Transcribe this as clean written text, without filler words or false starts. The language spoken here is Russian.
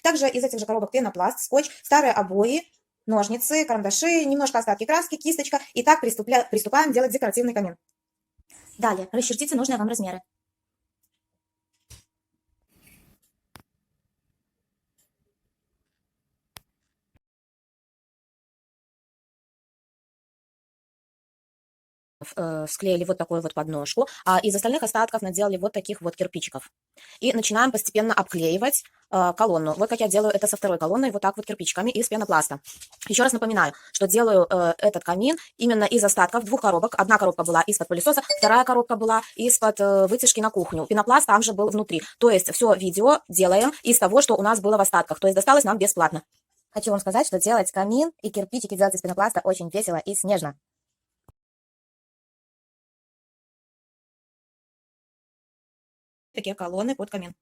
Также из этих же коробок пенопласт, скотч, старые обои, ножницы, карандаши, немножко остатки краски, кисточка. И так приступаем делать декоративный камин. Далее расчертите нужные вам размеры. Склеили вот такую вот подножку, а из остальных остатков наделали вот таких вот кирпичиков. И начинаем постепенно обклеивать колонну. Вот как я делаю это со второй колонной, вот так вот кирпичиками из пенопласта. Еще раз напоминаю, что делаю этот камин именно из остатков двух коробок. Одна коробка была из-под пылесоса, вторая коробка была из-под вытяжки на кухню. Пенопласт там же был внутри. То есть все видео делаем из того, что у нас было в остатках. То есть досталось нам бесплатно. Хочу вам сказать, что делать камин и кирпичики делать из пенопласта очень весело и снежно. Такие колонны под камин.